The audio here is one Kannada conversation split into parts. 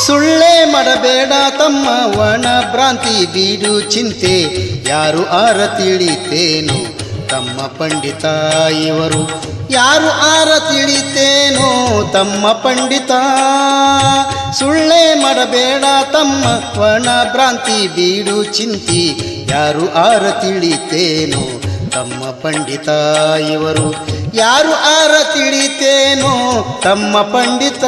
ಸುಳ್ಳೆ ಮಾಡಬೇಡ ತಮ್ಮ ಒಣ ಭ್ರಾಂತಿ ಬೀಡು ಚಿಂತೆ ಯಾರು ಆರ ತಿಳಿತೇನು ತಮ್ಮ ಪಂಡಿತ ಇವರು ಯಾರು ಆರ ತಿಳಿತೇನೋ ತಮ್ಮ ಪಂಡಿತ ಸುಳ್ಳೆ ಮಾಡಬೇಡ ತಮ್ಮ ಒಣ ಭ್ರಾಂತಿ ಬೀಡು ಚಿಂತಿ ಯಾರು ಆರ ತಿಳಿತೇನೋ ತಮ್ಮ ಪಂಡಿತ ಇವರು ಯಾರು ಆರ ತಿಳಿತೇನೋ ತಮ್ಮ ಪಂಡಿತ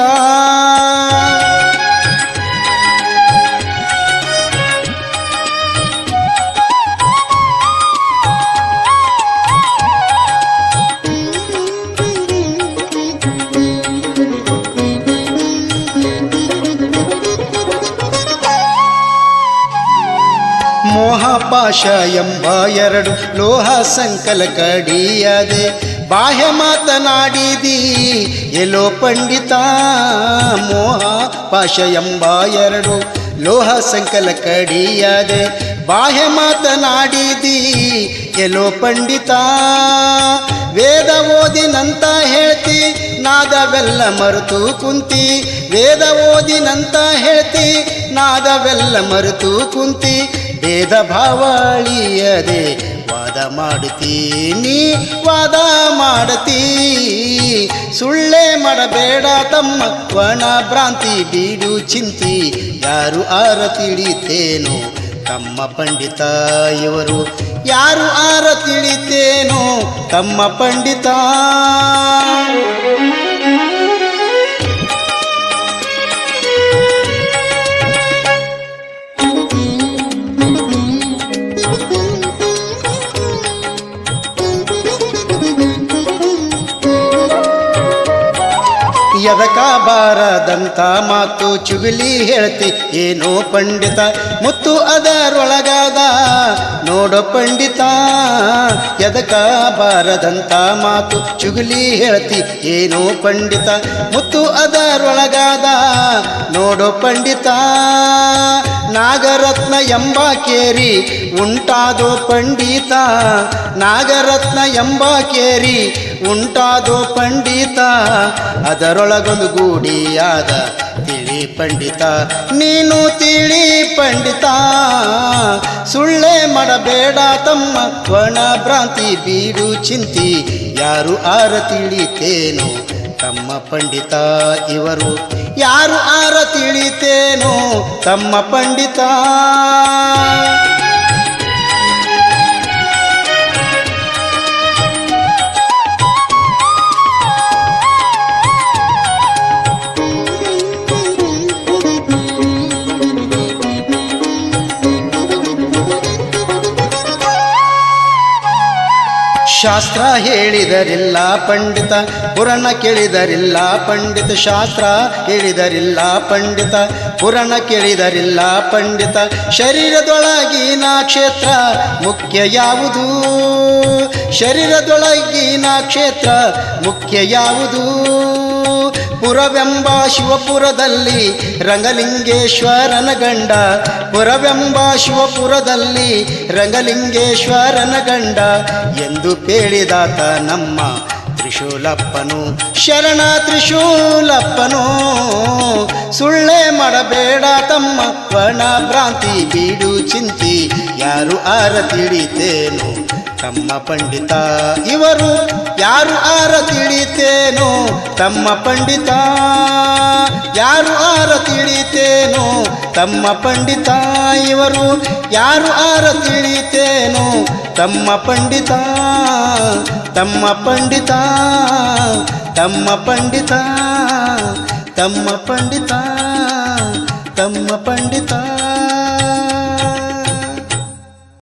ಮೋಹಪಾಶ ಎಂಬ ಎರಡು ಲೋಹ ಸಂಕಲ ಕಡಿಯದೆ ಬಾಹ್ಯ ಮಾತನಾಡಿದಿ ಎಲ್ಲೋ ಪಂಡಿತ ಮೋಹಪಾಶ ಎಂಬ ಎರಡು ಲೋಹ ಸಂಕಲ ಕಡಿಯದೆ ಬಾಹ್ಯ ಮಾತನಾಡಿದಿ ಎಲ್ಲೋ ಪಂಡಿತ ವೇದ ಓದಿನಂತ ಹೇಳ್ತಿ ನಾದವೆಲ್ಲ ಮರೆತು ಕುಂತಿ ವೇದ ಓದಿನಂತ ಹೇಳ್ತಿ ನಾದವೆಲ್ಲ ಮರೆತು ಕುಂತಿ ಭೇದ ಭಾವಳಿಯದೆ ವಾದ ಮಾಡುತ್ತೀನಿ ವಾದ ಮಾಡತೀ ಸುಳ್ಳೆ ಮಾಡಬೇಡ ತಮ್ಮ ಒಣ ಭ್ರಾಂತಿ ಬೀಡು ಚಿಂತಿ ಯಾರು ಆರ ತಿಳಿತೇನೋ ತಮ್ಮ ಪಂಡಿತ ಇವರು ಯಾರು ಆರ ತಿಳಿತೇನೋ ತಮ್ಮ ಪಂಡಿತ ಎದಕ ಬಾರದಂತ ಮಾತು ಚುಗಲಿ ಹೇಳ್ತಿ ಏನೋ ಪಂಡಿತ ಮುತ್ತು ಅದರೊಳಗಾದ ನೋಡೋ ಪಂಡಿತ ಎದಕ ಬಾರದಂತ ಮಾತು ಚುಗಲಿ ಹೇಳ್ತಿ ಏನೋ ಪಂಡಿತ ಮುತ್ತು ಅದರೊಳಗಾದ ನೋಡೋ ಪಂಡಿತ ನಾಗರತ್ನ ಎಂಬ ಕೇರಿ ಉಂಟಾದೋ ಪಂಡಿತ ನಾಗರತ್ನ ಎಂಬ ಕೇರಿ ಉಂಟಾದೋ ಪಂಡಿತ ಅದರೊಳಗೊಂದು ಗೂಡಿಯಾದ ತಿಳಿ ಪಂಡಿತ ನೀನು ತಿಳಿ ಪಂಡಿತ ಸುಳ್ಳೆ ಮಾಡಬೇಡ ತಮ್ಮ ಒಣ ಭ್ರಾಂತಿ ಬೀಡು ಚಿಂತಿ ಯಾರು ಆರ ತಿಳಿತೇನೋ ತಮ್ಮ ಪಂಡಿತ ಇವರು ಯಾರು ಆರ ತಿಳಿತೇನೋ ತಮ್ಮ ಪಂಡಿತ ಶಾಸ್ತ್ರ ಹೇಳಿದರಿಲ್ಲ ಪಂಡಿತ ಪುರಾಣ ಕೇಳಿದರಿಲ್ಲ ಪಂಡಿತ ಶಾಸ್ತ್ರ ಹೇಳಿದರಿಲ್ಲ ಪಂಡಿತ ಪುರಾಣ ಕೇಳಿದರಿಲ್ಲ ಪಂಡಿತ ಶರೀರದೊಳಗಿನ ಕ್ಷೇತ್ರ ಮುಖ್ಯ ಯಾವುದು ಶರೀರದೊಳಗಿನ ಕ್ಷೇತ್ರ ಮುಖ್ಯ ಯಾವುದು ಪುರವೆಂಬ ಶಿವಪುರದಲ್ಲಿ ರಂಗಲಿಂಗೇಶ್ವರನ ಗಂಡ ಪುರವೆಂಬ ಶಿವಪುರದಲ್ಲಿ ರಂಗಲಿಂಗೇಶ್ವರನ ಗಂಡ ಎಂದು ಪೇಳಿದಾತ ನಮ್ಮ ತ್ರಿಶೂಲಪ್ಪನು ಶರಣ ತ್ರಿಶೂಲಪ್ಪನು ಸುಳ್ಳೆ ಮಾಡಬೇಡ ತಮ್ಮ ಒಣ ಭ್ರಾಂತಿ ಬೀಡು ಚಿಂತಿ ಯಾರು ಆರ ತಿಳಿತೇನೋ ತಮ್ಮ ಪಂಡಿತ ಇವರು ಯಾರು ಆರ ತಿಳಿತೇನೋ ತಮ್ಮ ಪಂಡಿತ ಯಾರು ಆರ ತಿಳಿತೇನೋ ತಮ್ಮ ಪಂಡಿತ ಇವರು ಯಾರು ಆರ ತಿಳಿತೇನೋ ತಮ್ಮ ಪಂಡಿತ ತಮ್ಮ ಪಂಡಿತ ತಮ್ಮ ಪಂಡಿತ ತಮ್ಮ ಪಂಡಿತ ತಮ್ಮ ಪಂಡಿತ